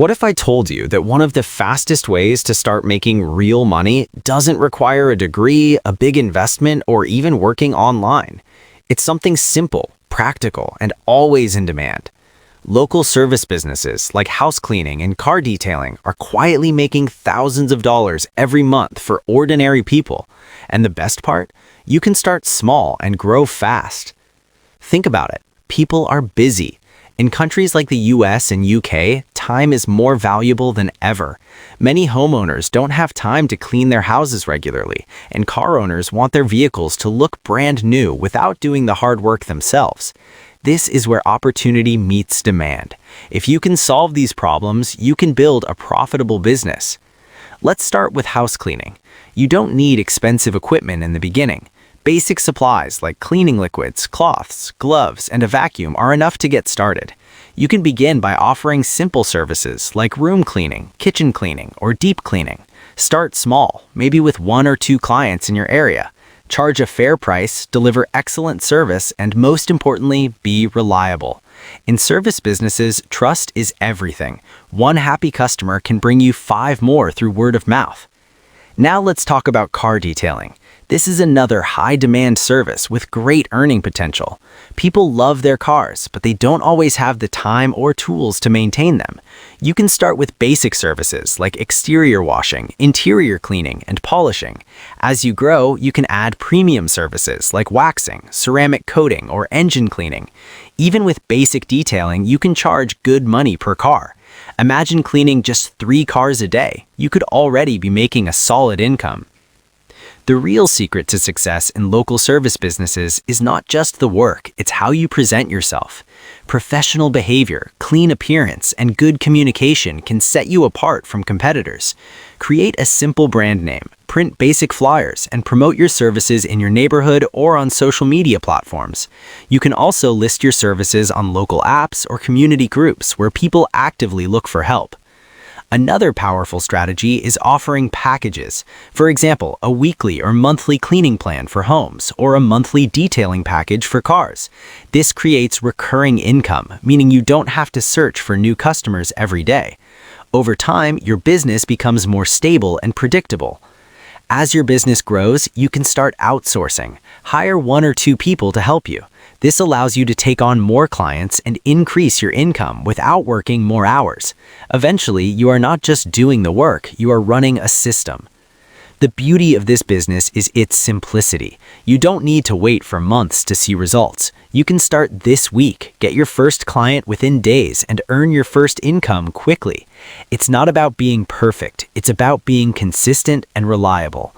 What if I told you that one of the fastest ways to start making real money doesn't require a degree, a big investment, or even working online? It's something simple, practical, and always in demand. Local service businesses like house cleaning and car detailing are quietly making thousands of dollars every month for ordinary people. And the best part? You can start small and grow fast. Think about it. People are busy. In countries like the US and UK, time is more valuable than ever. Many homeowners don't have time to clean their houses regularly, and car owners want their vehicles to look brand new without doing the hard work themselves. This is where opportunity meets demand. If you can solve these problems, you can build a profitable business. Let's start with house cleaning. You don't need expensive equipment in the beginning. Basic supplies like cleaning liquids, cloths, gloves, and a vacuum are enough to get started. You can begin by offering simple services like room cleaning, kitchen cleaning, or deep cleaning. Start small, maybe with 1 or 2 clients in your area. Charge a fair price, deliver excellent service, and most importantly, be reliable. In service businesses, trust is everything. One happy customer can bring you 5 more through word of mouth. Now let's talk about car detailing. This is another high-demand service with great earning potential. People love their cars, but they don't always have the time or tools to maintain them. You can start with basic services like exterior washing, interior cleaning, and polishing. As you grow, you can add premium services like waxing, ceramic coating, or engine cleaning. Even with basic detailing, you can charge good money per car. Imagine cleaning just 3 cars a day. You could already be making a solid income. The real secret to success in local service businesses is not just the work, it's how you present yourself. Professional behavior, clean appearance, and good communication can set you apart from competitors. Create a simple brand name, print basic flyers, and promote your services in your neighborhood or on social media platforms. You can also list your services on local apps or community groups where people actively look for help. Another powerful strategy is offering packages. For example, a weekly or monthly cleaning plan for homes or a monthly detailing package for cars. This creates recurring income, meaning you don't have to search for new customers every day. Over time, your business becomes more stable and predictable. As your business grows, you can start outsourcing. Hire 1 or 2 people to help you. This allows you to take on more clients and increase your income without working more hours. Eventually, you are not just doing the work, you are running a system. The beauty of this business is its simplicity. You don't need to wait for months to see results. You can start this week, get your first client within days, and earn your first income quickly. It's not about being perfect, it's about being consistent and reliable.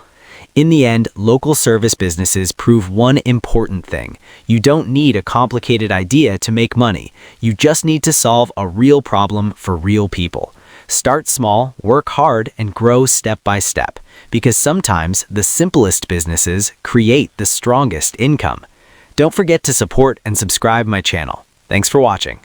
In the end, local service businesses prove one important thing. You don't need a complicated idea to make money. You just need to solve a real problem for real people. Start small, work hard, and grow step by step. Because sometimes the simplest businesses create the strongest income. Don't forget to support and subscribe my channel. Thanks for watching.